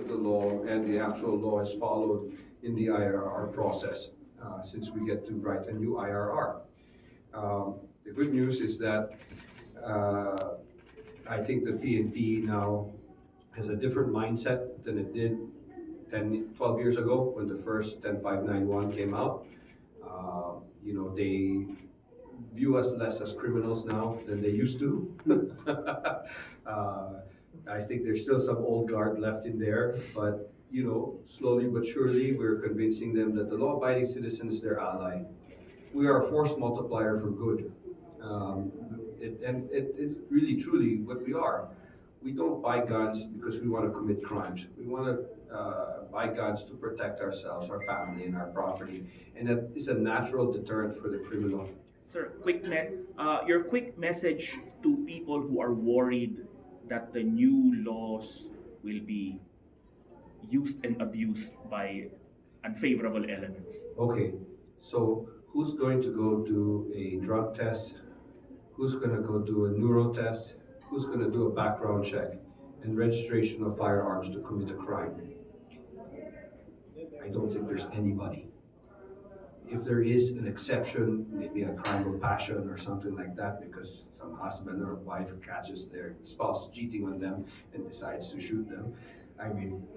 to the law and the actual law is followed in the IRR process, since we get to write a new IRR. The good news is that I think the PNP now has a different mindset than it did 10, 12 years ago when the first 10591 came out. They view us less as criminals now than they used to. I think there's still some old guard left in there, but slowly but surely we're convincing them that the law-abiding citizen is their ally. We are a force multiplier for good. It's really truly what we are. We don't buy guns because we want to commit crimes. We want to buy guns to protect ourselves, our family, and our property. And that is a natural deterrent for the criminal. Sir, your quick message to people who are worried that the new laws will be used and abused by unfavorable elements. Okay, so who's going to go do a drug test? Who's going to go do a neuro test? Who's going to do a background check and registration of firearms to commit a crime? I don't think there's anybody. If there is an exception, maybe a crime of passion or something like that, because some husband or wife catches their spouse cheating on them and decides to shoot them. I mean,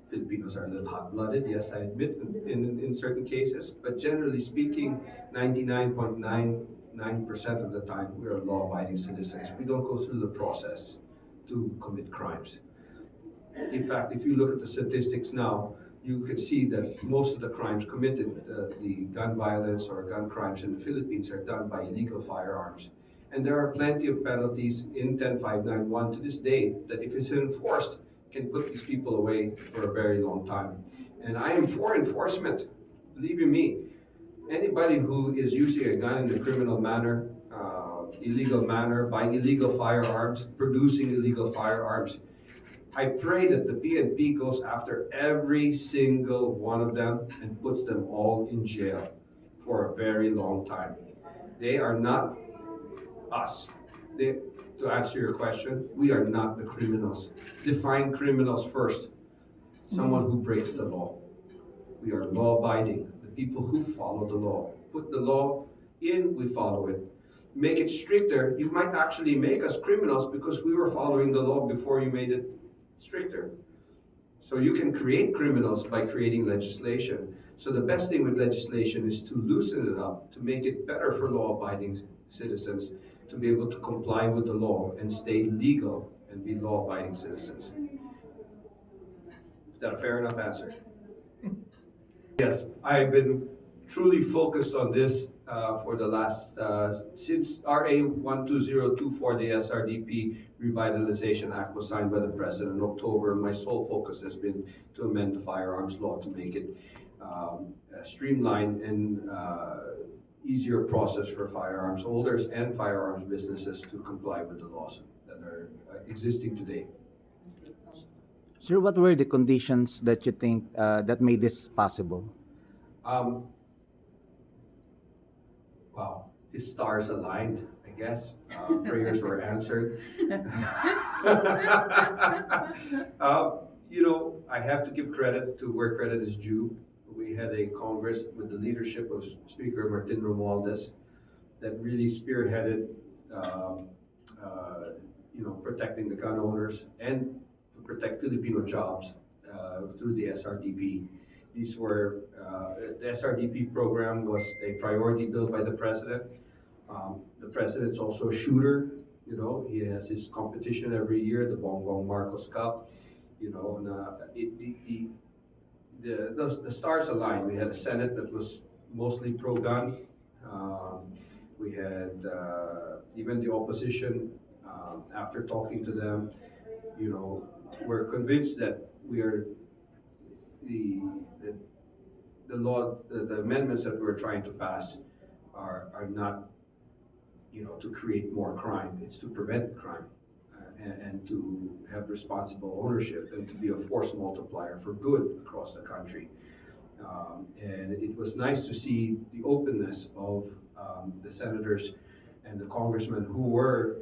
Filipinos are a little hot-blooded, yes, I admit, in certain cases. But generally speaking, 99.99% of the time, we are law-abiding citizens. We don't go through the process to commit crimes. In fact, if you look at the statistics now, you can see that most of the crimes committed, the gun violence or gun crimes in the Philippines, are done by illegal firearms. And there are plenty of penalties in 10591 to this day that, if it's enforced, can put these people away for a very long time. And I am for enforcement, believe you me. Anybody who is using a gun in a criminal manner, illegal manner, buying illegal firearms, producing illegal firearms, I pray that the PNP goes after every single one of them and puts them all in jail for a very long time. They are not us. To answer your question, we are not the criminals. Define criminals first. Someone who breaks the law. We are law-abiding, the people who follow the law. Put the law in, we follow it. Make it stricter. You might actually make us criminals because we were following the law before you made it stricter. So you can create criminals by creating legislation. So the best thing with legislation is to loosen it up, to make it better for law-abiding citizens to be able to comply with the law and stay legal and be law-abiding citizens. Is that a fair enough answer? Yes, I've been truly focused on this for the last, since RA 12024, the SRDP Revitalization Act was signed by the President in October. My sole focus has been to amend the firearms law to make it streamlined and easier process for firearms holders and firearms businesses to comply with the laws that are existing today. Sir, what were the conditions that you think that made this possible? Wow, the stars aligned, I guess. Prayers were answered. I have to give credit to where credit is due. We had a Congress with the leadership of Speaker Martin Romualdez that really spearheaded, protecting the gun owners and to protect Filipino jobs through the SRDP. These were, the SRDP program was a priority bill by the President. The President's also a shooter. He has his competition every year, the Bongbong Marcos Cup. The stars aligned. We had a Senate that was mostly pro-gun. We had even the opposition, after talking to them, we're convinced that we are the law, the amendments that we're trying to pass are not, to create more crime. It's to prevent crime and to have responsible ownership and to be a force multiplier for good across the country. And it was nice to see the openness of the senators and the congressmen who were,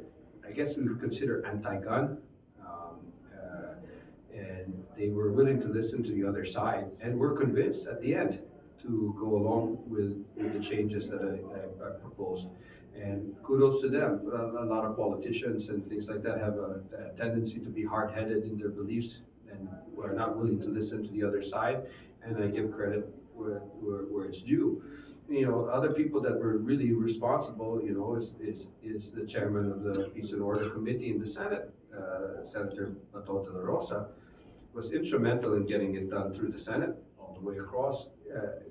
I guess we would consider anti-gun, and they were willing to listen to the other side and were convinced at the end to go along with the changes that I proposed. And kudos to them. A lot of politicians and things like that have a tendency to be hard-headed in their beliefs and are not willing to listen to the other side. And I give credit where it's due. You know, other people that were really responsible, you know, is the chairman of the Peace and Order Committee in the Senate, Senator Bato de la Rosa, was instrumental in getting it done through the Senate all the way across.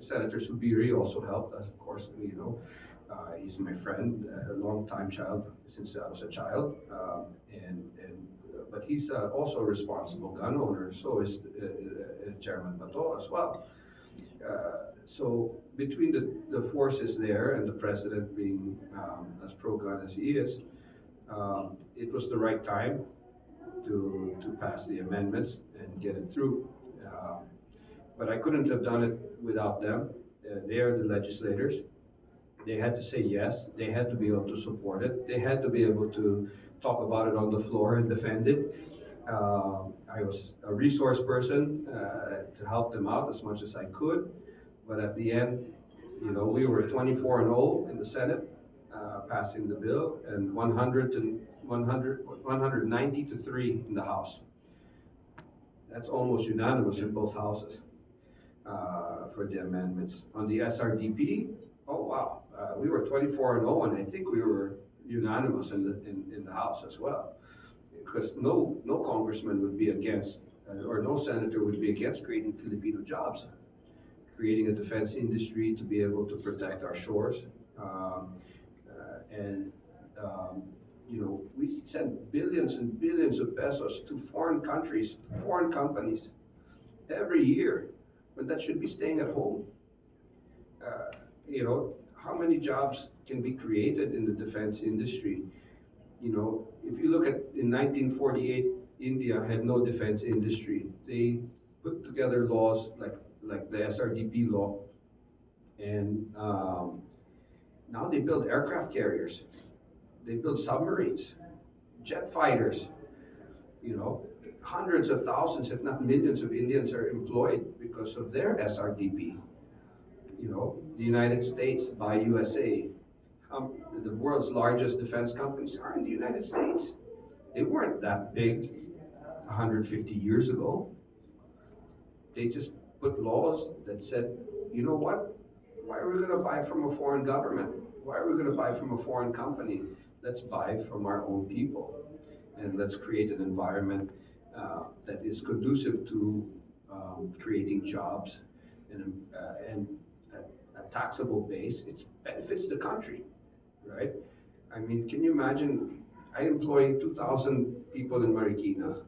Senator Subiri also helped us, of course, you know. He's my friend, a long-time child since I was a child, but he's also a responsible gun owner. So is Chairman Bato as well. So between the forces there and the president being as pro-gun as he is, it was the right time to pass the amendments and get it through. But I couldn't have done it without them. They are the legislators. They had to say yes. They had to be able to support it. They had to be able to talk about it on the floor and defend it. I was a resource person to help them out as much as I could. But at the end, you know, we were 24-0 in the Senate, passing the bill, and 190 to 3 in the House. That's almost unanimous in both houses for the amendments. On the SRDP, oh wow, we were 24-0, and I think we were unanimous in the House as well, because no congressman would be against, or no senator would be against creating Filipino jobs, creating a defense industry to be able to protect our shores, you know, we send billions and billions of pesos to foreign countries, foreign companies, every year, when that should be staying at home. You know, how many jobs can be created in the defense industry? You know, if you look at in 1948, India had no defense industry. They put together laws like the SRDP law, and now they build aircraft carriers, they build submarines, jet fighters. You know, hundreds of thousands, if not millions, of Indians are employed because of their SRDP. You know, the United States buy USA. The world's largest defense companies are in the United States. They weren't that big 150 years ago. They just put laws that said, you know what? Why are we going to buy from a foreign government? Why are we going to buy from a foreign company? Let's buy from our own people. And let's create an environment that is conducive to creating jobs and a taxable base. It benefits the country, right? I mean, can you imagine? I employ 2,000 people in Marikina.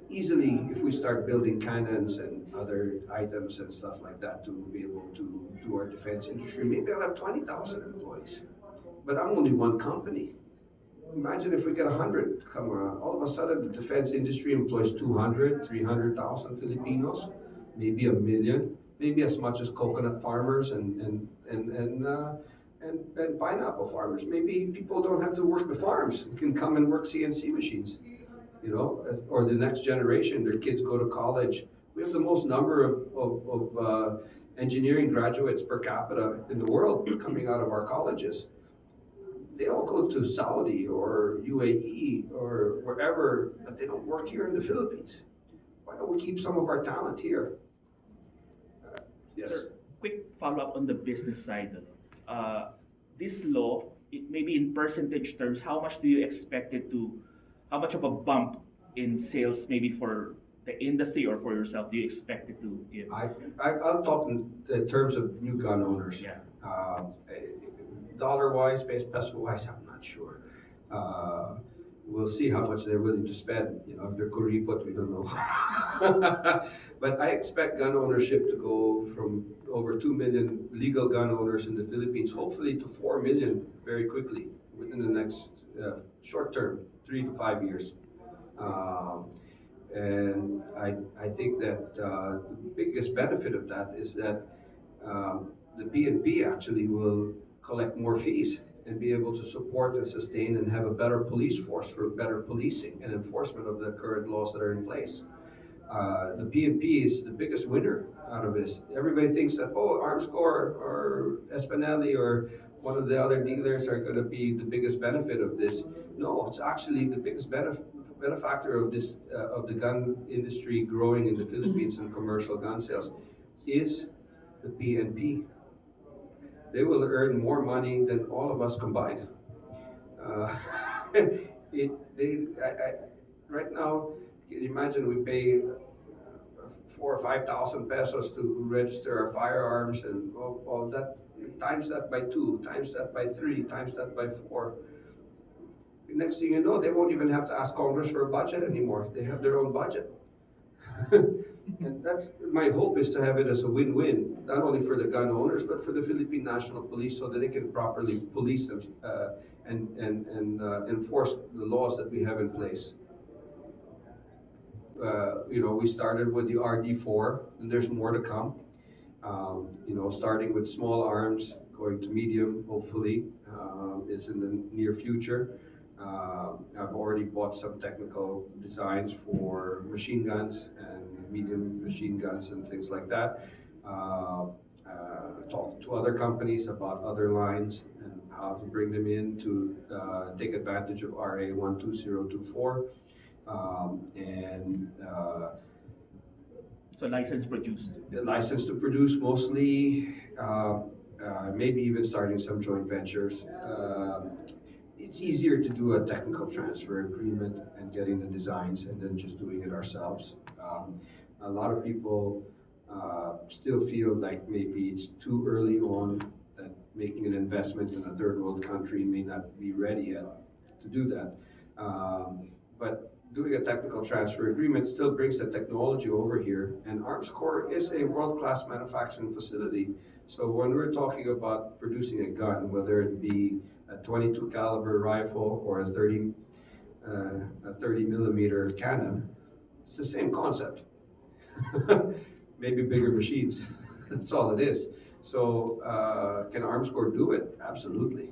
Easily, if we start building cannons and other items and stuff like that to be able to do our defense industry, maybe I'll have 20,000 employees. But I'm only one company. Imagine if we get 100 to come around. All of a sudden, the defense industry employs 200, 300,000 Filipinos, maybe 1 million, maybe as much as coconut farmers and pineapple farmers. Maybe people don't have to work the farms; they can come and work CNC machines. You know, or the next generation, their kids go to college. We have the most number of engineering graduates per capita in the world coming out of our colleges. They all go to Saudi or UAE or wherever, but they don't work here in the Philippines. Why don't we keep some of our talent here? Yes. Sir, quick follow-up on the business side. This law, maybe in percentage terms, how much do you expect it to, how much of a bump in sales maybe for the industry or for yourself do you expect it to give? I'll talk in terms of new gun owners. Yeah. Dollar-wise, peso-wise, I'm not sure. We'll see how much they're willing to spend. You know, if they're kuripot, we don't know. But I expect gun ownership to go from over 2 million legal gun owners in the Philippines, hopefully to 4 million very quickly within the next short term, 3 to 5 years. And I think that the biggest benefit of that is that the PNP actually will collect more fees and be able to support and sustain and have a better police force for better policing and enforcement of the current laws that are in place. The PNP is the biggest winner out of this. Everybody thinks that, oh, ARMSCOR or Espinelli or one of the other dealers are going to be the biggest benefit of this. No, it's actually the biggest benefactor of this of the gun industry growing in the Philippines and commercial gun sales is the PNP. They will earn more money than all of us combined. Uh, right now, can you imagine we pay 4,000 or 5,000 pesos to register our firearms and all that, times that by 2, times that by 3, times that by 4. The next thing you know, they won't even have to ask Congress for a budget anymore. They have their own budget. And that's my hope, is to have it as a win-win, not only for the gun owners, but for the Philippine National Police, so that they can properly police them and enforce the laws that we have in place. We started with the RD4, and there's more to come. Starting with small arms, going to medium, hopefully, is in the near future. I've already bought some technical designs for machine guns and medium machine guns and things like that. Talked to other companies about other lines and how to bring them in to take advantage of RA 12024. So license produced. The license to produce mostly, maybe even starting some joint ventures. It's easier to do a technical transfer agreement and getting the designs and then just doing it ourselves. A lot of people still feel like maybe it's too early on, that making an investment in a third world country may not be ready yet to do that. But doing a technical transfer agreement still brings the technology over here, and ARMSCOR is a world-class manufacturing facility. So when we're talking about producing a gun, whether it be a 22 caliber rifle or a 30 millimeter cannon, it's the same concept. Maybe bigger machines. That's all it is. So can ARMSCOR do it? Absolutely.